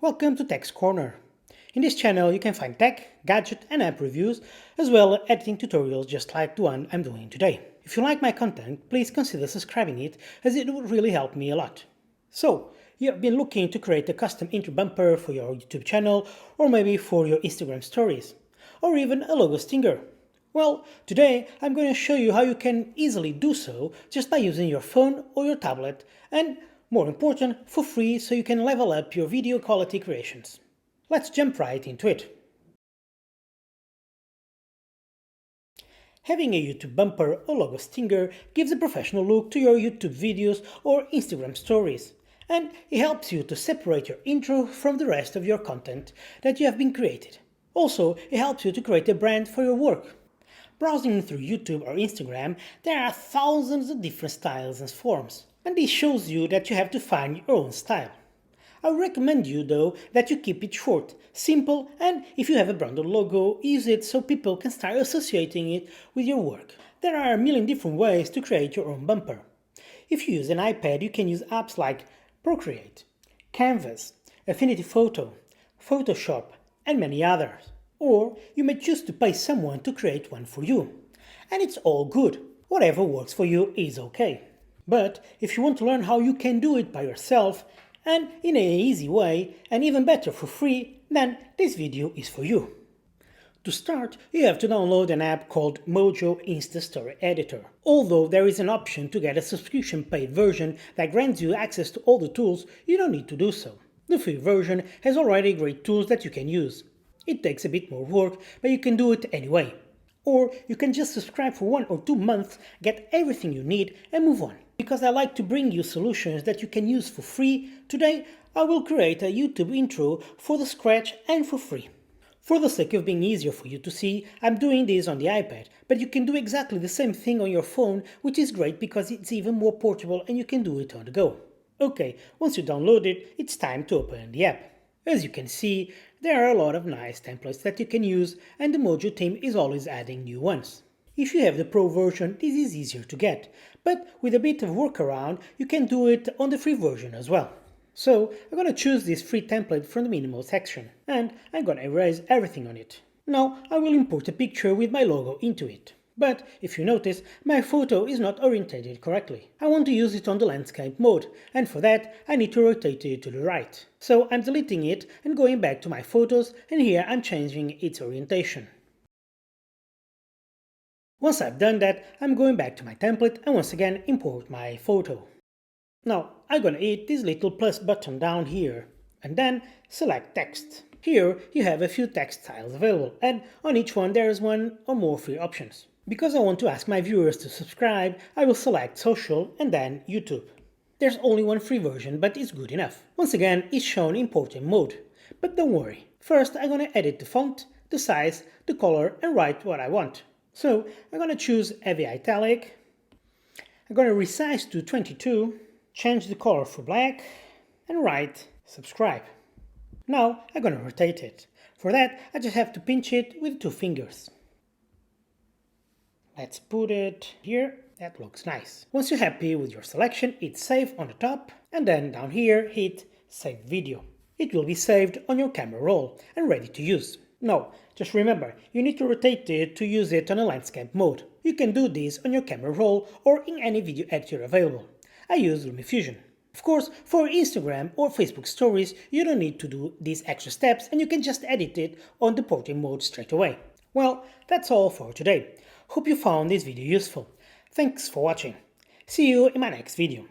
Welcome to Tech's Corner. In this channel you can find tech, gadget and app reviews, as well as editing tutorials just like the one I'm doing today. If you like my content, please consider subscribing it, as it would really help me a lot. So, you have been looking to create a custom intro bumper for your YouTube channel, or maybe for your Instagram stories, or even a logo stinger. Well, today I'm going to show you how you can easily do so just by using your phone or your tablet, and more important, for free, so you can level up your video quality creations. Let's jump right into it. Having a YouTube bumper or logo stinger gives a professional look to your YouTube videos or Instagram stories, and it helps you to separate your intro from the rest of your content that you have been created. Also, it helps you to create a brand for your work. Browsing through YouTube or Instagram, there are thousands of different styles and forms, and this shows you that you have to find your own style. I would recommend you though that you keep it short, simple, and if you have a branded logo, use it so people can start associating it with your work. There are a million different ways to create your own bumper. If you use an iPad, you can use apps like Procreate, Canvas, Affinity Photo, Photoshop, and many others. Or you may choose to pay someone to create one for you. And it's all good. Whatever works for you is okay. But if you want to learn how you can do it by yourself, and in an easy way, and even better for free, then this video is for you. To start, you have to download an app called Mojo Insta Story Editor. Although there is an option to get a subscription paid version that grants you access to all the tools, you don't need to do so. The free version has already great tools that you can use. It takes a bit more work, but you can do it anyway. Or you can just subscribe for 1 or 2 months, get everything you need and move on. Because I like to bring you solutions that you can use for free, today I will create a YouTube intro for the scratch and for free. For the sake of being easier for you to see, I'm doing this on the iPad, but you can do exactly the same thing on your phone, which is great because it's even more portable and you can do it on the go. Okay, once you download it, it's time to open the app. As you can see, there are a lot of nice templates that you can use, and the Mojo team is always adding new ones. If you have the Pro version, this is easier to get, but with a bit of workaround, you can do it on the free version as well. So I'm gonna choose this free template from the minimal section, and I'm gonna erase everything on it. Now I will import a picture with my logo into it. But if you notice, my photo is not orientated correctly. I want to use it on the landscape mode, and for that I need to rotate it to the right. So I'm deleting it and going back to my photos, and here I'm changing its orientation. Once I've done that, I'm going back to my template and once again import my photo. Now I'm gonna hit this little plus button down here, and then select text. Here you have a few text styles available, and on each one there is one or more free options. Because I want to ask my viewers to subscribe, I will select social and then YouTube. There's only one free version, but it's good enough. Once again, it's shown in portrait mode. But don't worry. First, I'm gonna edit the font, the size, the color, and write what I want. So I'm gonna choose heavy italic. I'm gonna resize to 22, change the color for black, and write subscribe. Now I'm gonna rotate it. For that, I just have to pinch it with 2 fingers. Let's put it here. That looks nice. Once you're happy with your selection, hit save on the top, and then down here hit save video. It will be saved on your camera roll and ready to use. Now, just remember, you need to rotate it to use it on a landscape mode. You can do this on your camera roll or in any video editor available. I use LumiFusion. Of course, for Instagram or Facebook stories, you don't need to do these extra steps and you can just edit it on the portrait mode straight away. Well, that's all for today. Hope you found this video useful. Thanks for watching. See you in my next video.